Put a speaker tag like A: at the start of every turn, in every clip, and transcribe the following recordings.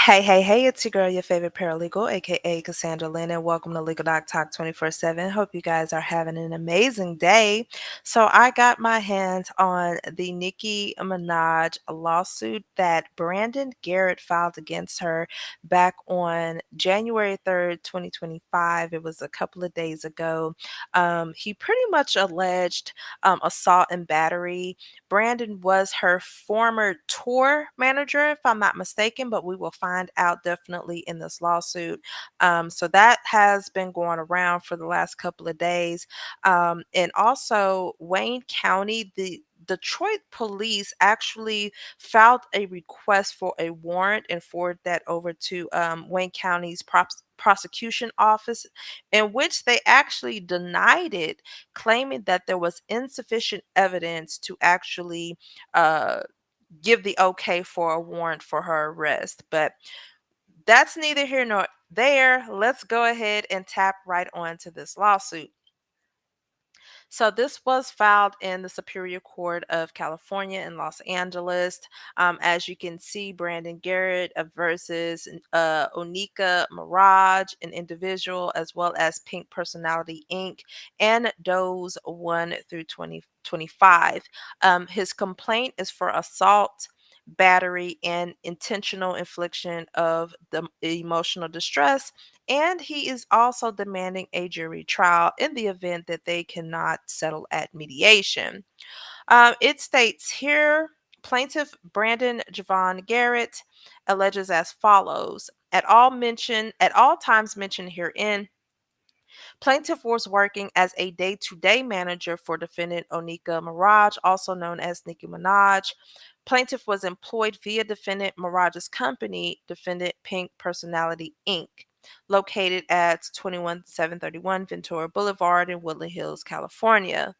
A: Hey, it's your girl, your favorite paralegal, aka Cassandra Lynn, and welcome to Legal Doc Talk 24/7. Hope you guys are having an amazing day. So, I got my hands on the Nicki Minaj lawsuit that Brandon Garrett filed against her back on January 3rd, 2025. It was a couple of days ago. He pretty much alleged assault and battery. Brandon was her former tour manager, if I'm not mistaken, but we will find out definitely in this lawsuit. So that has been going around for the last couple of days. And also, Wayne County, the Detroit police actually filed a request for a warrant and forwarded that over to Wayne County's prosecution office, in which they actually denied it, claiming that there was insufficient evidence to actually uh, give the okay for a warrant for her arrest. But that's neither here nor there. Let's go ahead and tap right on to this lawsuit. So this was filed in the Superior Court of California in Los Angeles. As you can see, Brandon Garrett versus Onika Mirage, an individual, as well as Pink Personality Inc. and Doe's 1 through 2025. His complaint is for assault, battery, and intentional infliction of the emotional distress, and he is also demanding a jury trial in the event that they cannot settle at mediation. It states here, plaintiff Brandon Javon Garrett alleges as follows. At all times mentioned herein, plaintiff was working as a day-to-day manager for defendant Onika Mirage, also known as Nicki Minaj. Plaintiff was employed via defendant Mirage's company, Defendant Pink Personality Inc., located at 21731 Ventura Boulevard in Woodland Hills, California.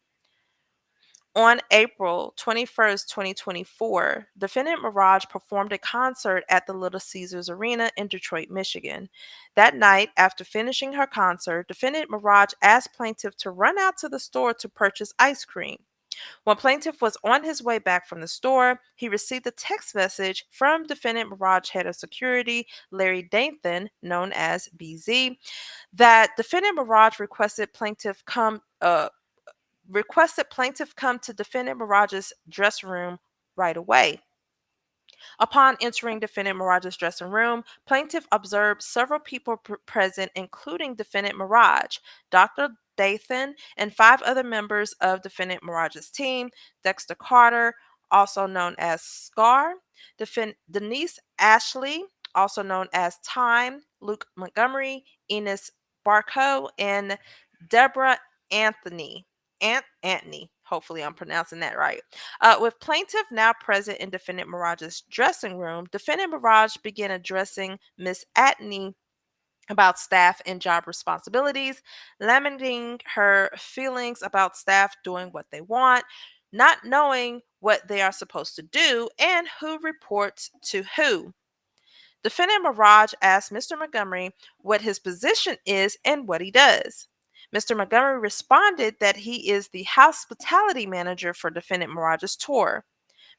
A: On April 21st, 2024, defendant Mirage performed a concert at the Little Caesars Arena in Detroit, Michigan. That night, after finishing her concert, defendant Mirage asked plaintiff to run out to the store to purchase ice cream. When plaintiff was on his way back from the store, he received a text message from defendant Mirage head of security, Larry Dathan, known as BZ, that defendant Mirage requested plaintiff come to defendant Mirage's dressing room right away. Upon entering defendant Mirage's dressing room, plaintiff observed several people present, including defendant Mirage, Dr. Dathan, and five other members of defendant Mirage's team: Dexter Carter, also known as Scar, Denise Ashley, also known as Time, Luke Montgomery, Enos Barco, and Deborah Anthony. Anthony. Hopefully, I'm pronouncing that right. With plaintiff now present in defendant Mirage's dressing room, defendant Mirage began addressing Miss Atney about staff and job responsibilities, lamenting her feelings about staff doing what they want, not knowing what they are supposed to do, and who reports to who. Defendant Mirage asked Mr. Montgomery what his position is and what he does. Mr. Montgomery responded that he is the hospitality manager for defendant Mirage's tour.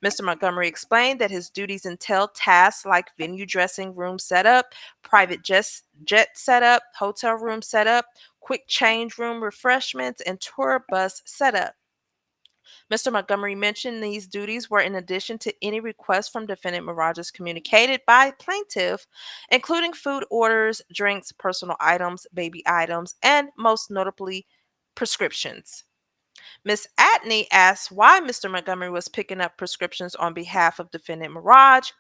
A: Mr. Montgomery explained that his duties entail tasks like venue dressing room setup, private jet setup, hotel room setup, quick change room refreshments, and tour bus setup. Mr. Montgomery mentioned these duties were in addition to any requests from defendant Mirages communicated by plaintiff, including food orders, drinks, personal items, baby items, and most notably, prescriptions. Miss Atney asked why Mr. Montgomery was picking up prescriptions on behalf of defendant Mirage.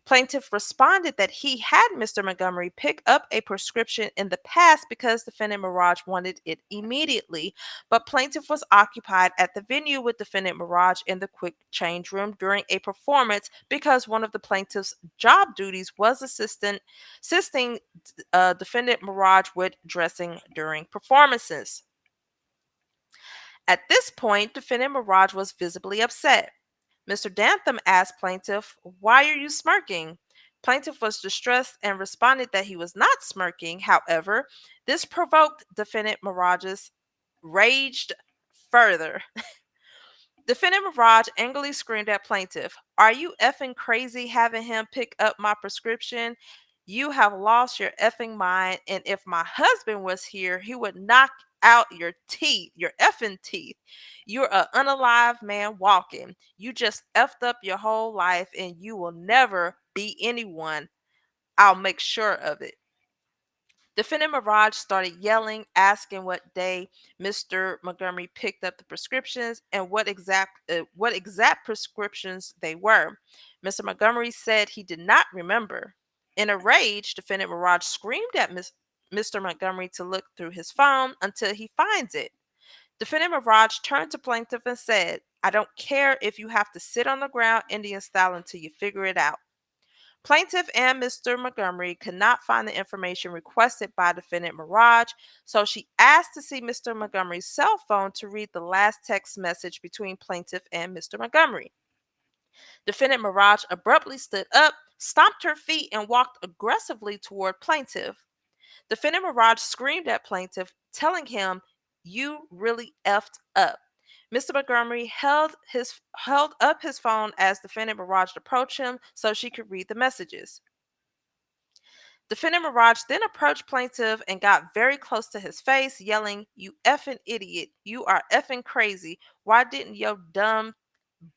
A: Plaintiff responded that he had Mr. Montgomery pick up a prescription in the past because defendant Mirage wanted it immediately, but plaintiff was occupied at the venue with defendant Mirage in the quick change room during a performance because one of the plaintiff's job duties was assisting defendant Mirage with dressing during performances. At this point, defendant Mirage was visibly upset. Mr. Dantham asked plaintiff, "Why are you smirking?" Plaintiff was distressed and responded that he was not smirking. However, this provoked defendant Mirage's raged further. Defendant Mirage angrily screamed at plaintiff, "Are you effing crazy having him pick up my prescription? You have lost your effing mind. And if my husband was here, he would knock out your teeth, your effing teeth. You're an unalive man walking. You just effed up your whole life and you will never be anyone. I'll make sure of it. Defendant Mirage started yelling, asking what day Mr. Montgomery picked up the prescriptions and what exact prescriptions they were. Mr. Montgomery said he did not remember. In a rage, Defendant Mirage screamed at Mr. Montgomery to look through his phone until he finds it. Defendant Mirage turned to plaintiff and said, "I don't care if you have to sit on the ground Indian style until you figure it out." Plaintiff and Mr. Montgomery could not find the information requested by defendant Mirage, so she asked to see Mr. Montgomery's cell phone to read the last text message between plaintiff and Mr. Montgomery. Defendant Mirage abruptly stood up, stomped her feet, and walked aggressively toward plaintiff. Defendant Mirage screamed at plaintiff, telling him, "You really effed up." Mr. Montgomery held up his phone as defendant Mirage approached him so she could read the messages. Defendant Mirage then approached plaintiff and got very close to his face, yelling, "You effing idiot. You are effing crazy. Why didn't your dumb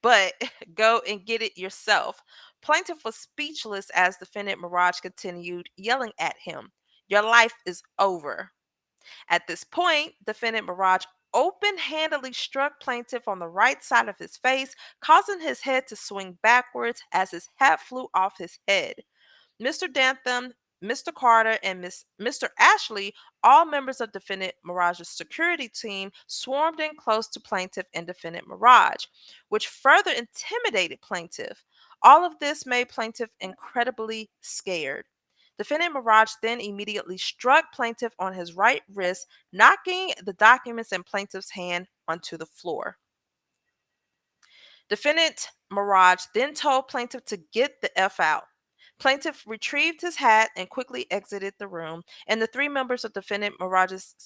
A: butt go and get it yourself?" Plaintiff was speechless as defendant Mirage continued yelling at him, "Your life is over." At this point, defendant Mirage open handedly struck plaintiff on the right side of his face, causing his head to swing backwards as his hat flew off his head. Mr. Dantham, Mr. Carter, and Mr. Ashley, all members of defendant Mirage's security team, swarmed in close to plaintiff and defendant Mirage, which further intimidated plaintiff. All of this made plaintiff incredibly scared. Defendant Mirage then immediately struck plaintiff on his right wrist, knocking the documents in plaintiff's hand onto the floor. Defendant Mirage then told plaintiff to get the F out. Plaintiff retrieved his hat and quickly exited the room, and the three members of defendant Mirage's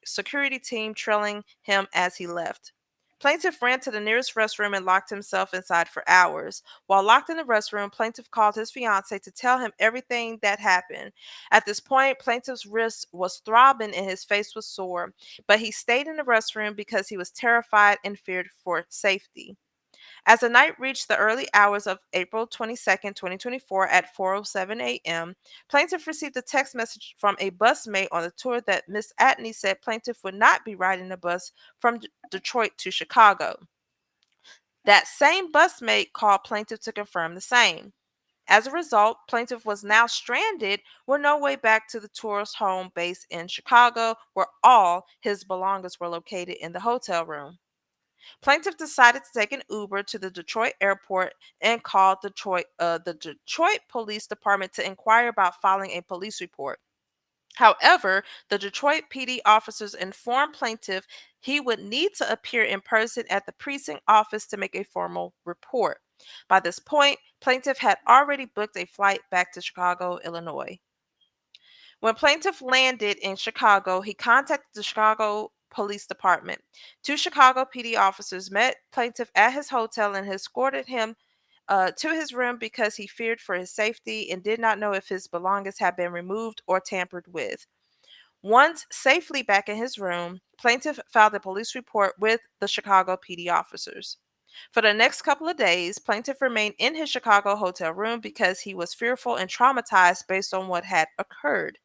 A: security team trailing him as he left. Plaintiff ran to the nearest restroom and locked himself inside for hours. While locked in the restroom, plaintiff called his fiancee to tell him everything that happened. At this point, plaintiff's wrist was throbbing and his face was sore, but he stayed in the restroom because he was terrified and feared for safety. As the night reached the early hours of April 22nd, 2024 at 4:07 a.m., plaintiff received a text message from a busmate on the tour that Miss Atney said plaintiff would not be riding the bus from Detroit to Chicago. That same busmate called plaintiff to confirm the same. As a result, plaintiff was now stranded with no way back to the tourist home base in Chicago, where all his belongings were located in the hotel room. Plaintiff decided to take an Uber to the Detroit airport and called the Detroit Police Department to inquire about filing a police report. However, the Detroit PD officers informed plaintiff he would need to appear in person at the precinct office to make a formal report. By this point, plaintiff had already booked a flight back to Chicago, Illinois. When plaintiff landed in Chicago, he contacted the Chicago Police Department. Two Chicago PD officers met plaintiff at his hotel and escorted him to his room because he feared for his safety and did not know if his belongings had been removed or tampered with. Once safely back in his room, plaintiff filed a police report with the Chicago PD officers. For the next couple of days, plaintiff remained in his Chicago hotel room because he was fearful and traumatized based on what had occurred.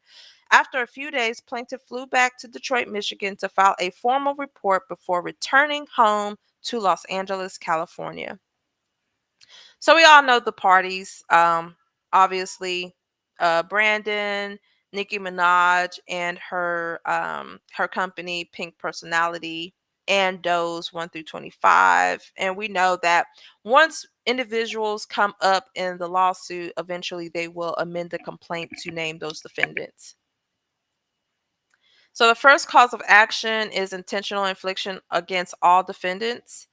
A: After a few days, plaintiff flew back to Detroit, Michigan to file a formal report before returning home to Los Angeles, California. So we all know the parties. Obviously, Brandon, Nicki Minaj, and her company Pink Personality, and Doe's 1 through 25. And we know that once individuals come up in the lawsuit, eventually they will amend the complaint to name those defendants. So the first cause of action is intentional infliction against all defendants.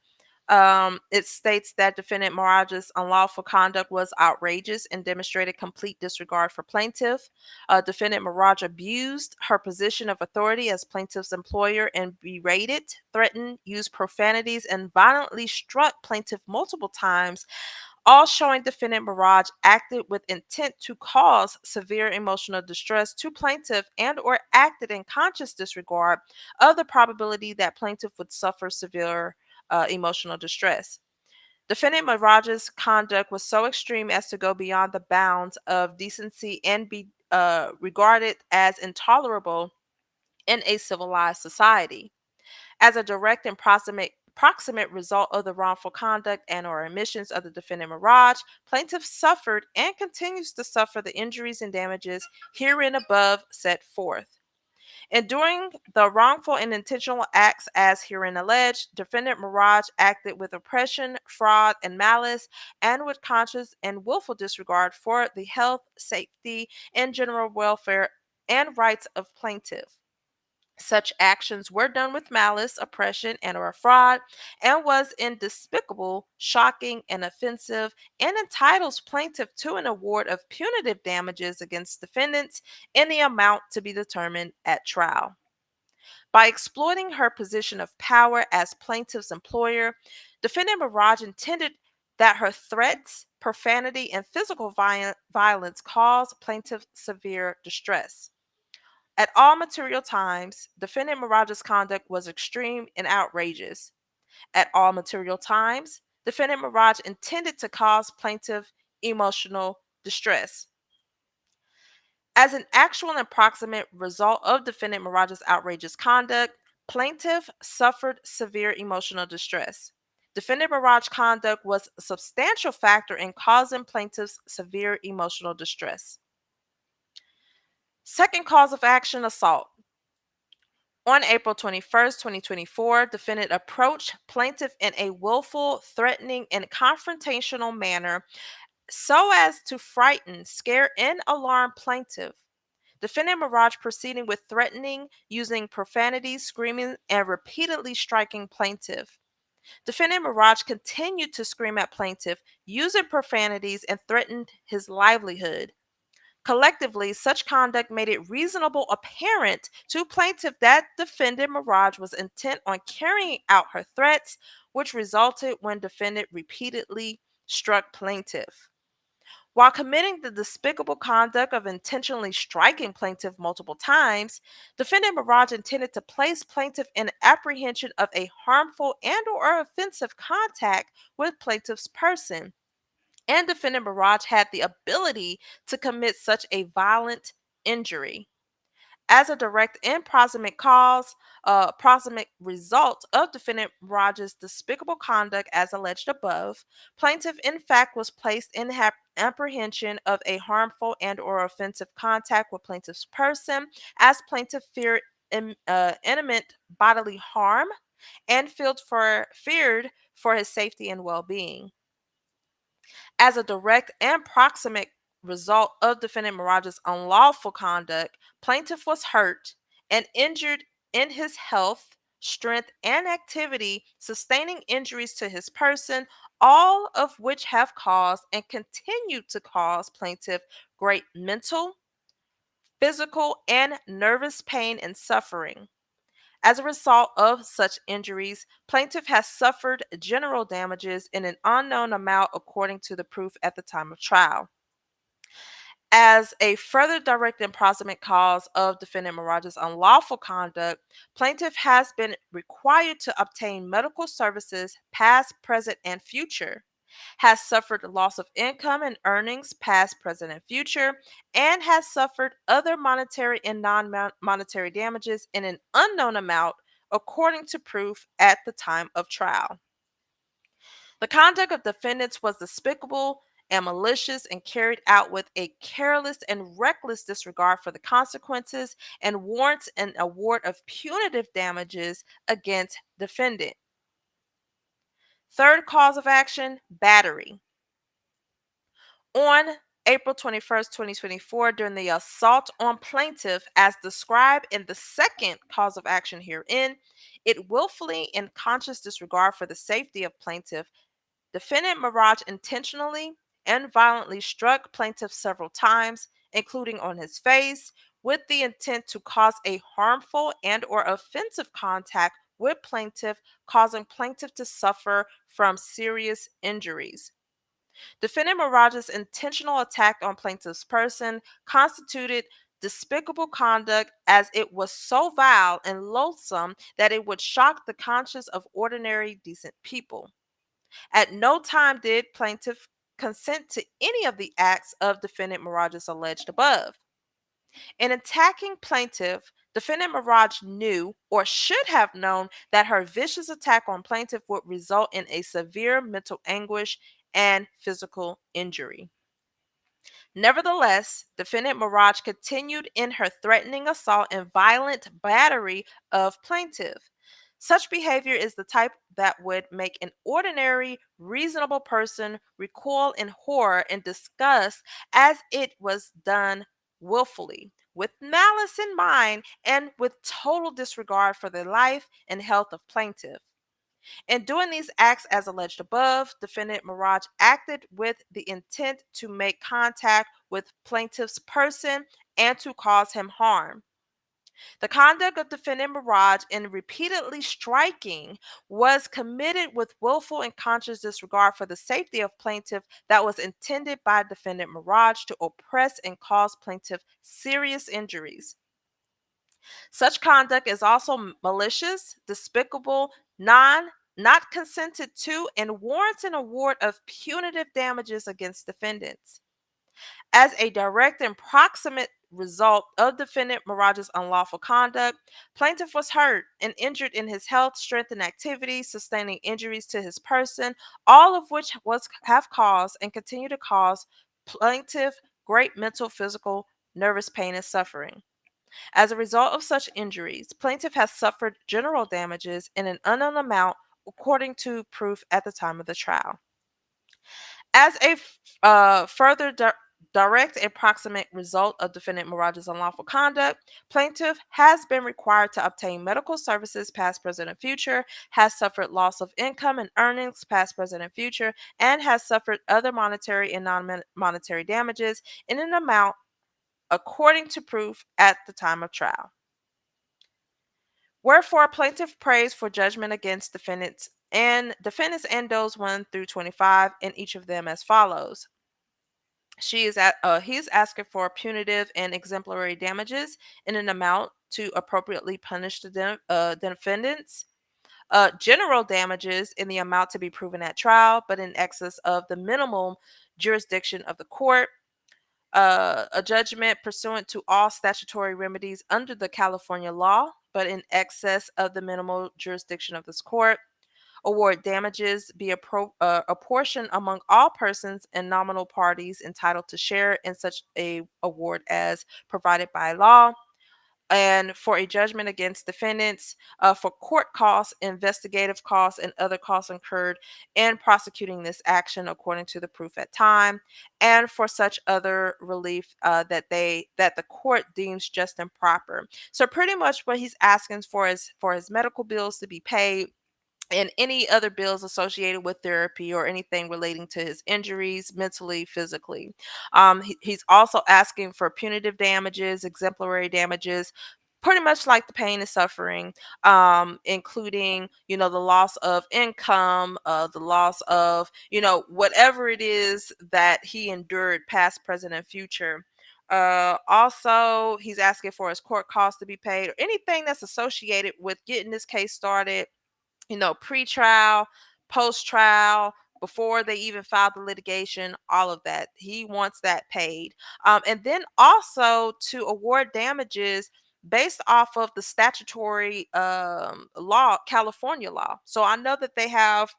A: It states that defendant Mirage's unlawful conduct was outrageous and demonstrated complete disregard for plaintiff. Defendant Mirage abused her position of authority as plaintiff's employer and berated, threatened, used profanities, and violently struck plaintiff multiple times, all showing defendant Mirage acted with intent to cause severe emotional distress to plaintiff and or acted in conscious disregard of the probability that plaintiff would suffer severe emotional distress. Defendant Mirage's conduct was so extreme as to go beyond the bounds of decency and be regarded as intolerable in a civilized society. As a direct and proximate result of the wrongful conduct and or omissions of the defendant Mirage, plaintiff suffered and continues to suffer the injuries and damages herein above set forth. Enduring the wrongful and intentional acts as herein alleged, defendant Mirage acted with oppression, fraud, and malice, and with conscious and willful disregard for the health, safety, and general welfare and rights of plaintiff. Such actions were done with malice, oppression, and or fraud, and was in despicable, shocking, and offensive, and entitles plaintiff to an award of punitive damages against defendants in the amount to be determined at trial. By exploiting her position of power as plaintiff's employer, defendant Mirage intended that her threats, profanity, and physical violence cause plaintiff severe distress. At all material times, defendant Mirage's conduct was extreme and outrageous. At all material times, defendant Mirage intended to cause plaintiff emotional distress. As an actual and proximate result of defendant Mirage's outrageous conduct, plaintiff suffered severe emotional distress. Defendant Mirage's conduct was a substantial factor in causing plaintiff's severe emotional distress. Second cause of action, assault. On April 21st, 2024, defendant approached plaintiff in a willful, threatening, and confrontational manner so as to frighten, scare, and alarm plaintiff. Defendant Mirage proceeding with threatening, using profanity, screaming, and repeatedly striking plaintiff. Defendant Mirage continued to scream at plaintiff, using profanities, and threatened his livelihood. Collectively, such conduct made it reasonable apparent to plaintiff that defendant Mirage was intent on carrying out her threats, which resulted when defendant repeatedly struck plaintiff. While committing the despicable conduct of intentionally striking plaintiff multiple times, defendant Mirage intended to place plaintiff in apprehension of a harmful and or offensive contact with plaintiff's person, and defendant Mirage had the ability to commit such a violent injury. As a direct and proximate result of defendant Mirage's despicable conduct as alleged above, plaintiff in fact was placed in apprehension of a harmful and or offensive contact with plaintiff's person, as plaintiff feared imminent bodily harm and feared for his safety and well-being. As a direct and proximate result of defendant Mirage's unlawful conduct, plaintiff was hurt and injured in his health, strength, and activity, sustaining injuries to his person, all of which have caused and continue to cause plaintiff great mental, physical, and nervous pain and suffering. As a result of such injuries, plaintiff has suffered general damages in an unknown amount according to the proof at the time of trial. As a further direct and proximate cause of defendant Mirage's unlawful conduct, plaintiff has been required to obtain medical services past, present, and future, has suffered loss of income and earnings past, present, and future, and has suffered other monetary and non-monetary damages in an unknown amount according to proof at the time of trial. The conduct of defendants was despicable and malicious and carried out with a careless and reckless disregard for the consequences and warrants an award of punitive damages against defendant. Third cause of action, battery. On April 21st, 2024, during the assault on plaintiff as described in the second cause of action herein, it willfully in conscious disregard for the safety of plaintiff, defendant Mirage intentionally and violently struck plaintiff several times, including on his face, with the intent to cause a harmful and or offensive contact with plaintiff, causing plaintiff to suffer from serious injuries. Defendant Mirage's intentional attack on plaintiff's person constituted despicable conduct as it was so vile and loathsome that it would shock the conscience of ordinary decent people. At no time did plaintiff consent to any of the acts of defendant Mirage's alleged above. In attacking plaintiff, defendant Mirage knew or should have known that her vicious attack on plaintiff would result in a severe mental anguish and physical injury. Nevertheless, defendant Mirage continued in her threatening assault and violent battery of plaintiff. Such behavior is the type that would make an ordinary, reasonable person recoil in horror and disgust as it was done willfully, with malice in mind, and with total disregard for the life and health of plaintiff. In doing these acts as alleged above, defendant Mirage acted with the intent to make contact with plaintiff's person and to cause him harm. The conduct of defendant Mirage in repeatedly striking was committed with willful and conscious disregard for the safety of plaintiff that was intended by defendant Mirage to oppress and cause plaintiff serious injuries. Such conduct is also malicious, despicable, not consented to, and warrants an award of punitive damages against defendants. As a direct and proximate result of defendant Mirage's unlawful conduct, plaintiff was hurt and injured in his health, strength, and activity, sustaining injuries to his person, all of which have caused and continue to cause plaintiff great mental, physical, nervous pain and suffering. As a result of such injuries, plaintiff has suffered general damages in an unknown amount according to proof at the time of the trial. As a further direct and proximate result of defendant Mirage's unlawful conduct, plaintiff has been required to obtain medical services past, present, and future, has suffered loss of income and earnings past, present, and future, and has suffered other monetary and non-monetary damages in an amount according to proof at the time of trial. Wherefore, plaintiff prays for judgment against defendants and those 1 through 25, in each of them as follows. He's asking for punitive and exemplary damages in an amount to appropriately punish the defendants. General damages in the amount to be proven at trial, but in excess of the minimum jurisdiction of the court. A judgment pursuant to all statutory remedies under the California law, but in excess of the minimal jurisdiction of this court. Award damages be apportioned among all persons and nominal parties entitled to share in such a award as provided by law. And for a judgment against defendants for court costs, investigative costs, and other costs incurred in prosecuting this action according to the proof at time, and for such other relief that the court deems just and proper. So pretty much what he's asking for his medical bills to be paid and any other bills associated with therapy or anything relating to his injuries, mentally, physically. He's also asking for punitive damages, exemplary damages, pretty much like the pain and suffering, including, the loss of income, the loss of, whatever it is that he endured, past, present, and future. Also, he's asking for his court costs to be paid or anything that's associated with getting this case started, pre-trial, post-trial, before they even filed the litigation, all of that. He wants that paid. And then also to award damages based off of the statutory law, California law. So I know that they have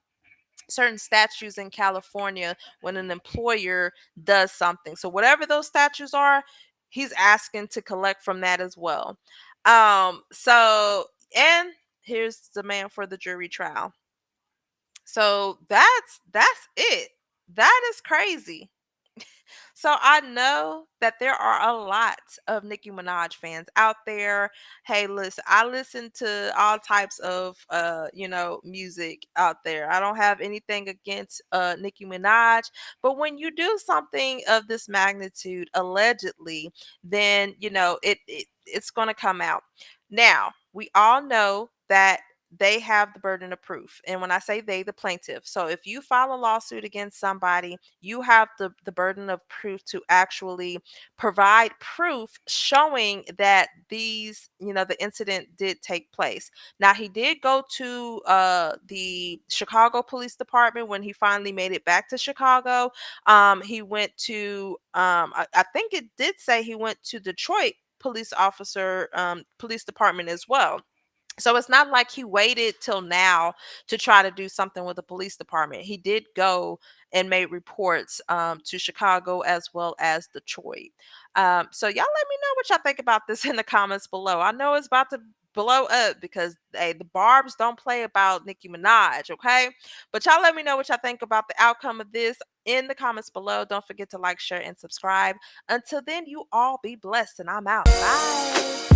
A: certain statutes in California when an employer does something. So whatever those statutes are, he's asking to collect from that as well. And here's the demand for the jury trial. So that's it. That is crazy. So I know that there are a lot of Nicki Minaj fans out there. Hey, listen, I listen to all types of music out there. I don't have anything against Nicki Minaj, but when you do something of this magnitude allegedly, then it's going to come out. Now, we all know that they have the burden of proof. And when I say they, the plaintiff. So if you file a lawsuit against somebody, you have the burden of proof to actually provide proof showing that the incident did take place. Now, he did go to the Chicago Police Department when he finally made it back to Chicago. He went to, I think it did say he went to Detroit police department as well. So it's not like he waited till now to try to do something with the police department. He did go and made reports to Chicago as well as Detroit. So y'all let me know what y'all think about this in the comments below. I know it's about to blow up because hey, the Barb's don't play about Nicki Minaj, okay? But y'all let me know what y'all think about the outcome of this in the comments below. Don't forget to like, share, and subscribe. Until then, you all be blessed, and I'm out. Bye.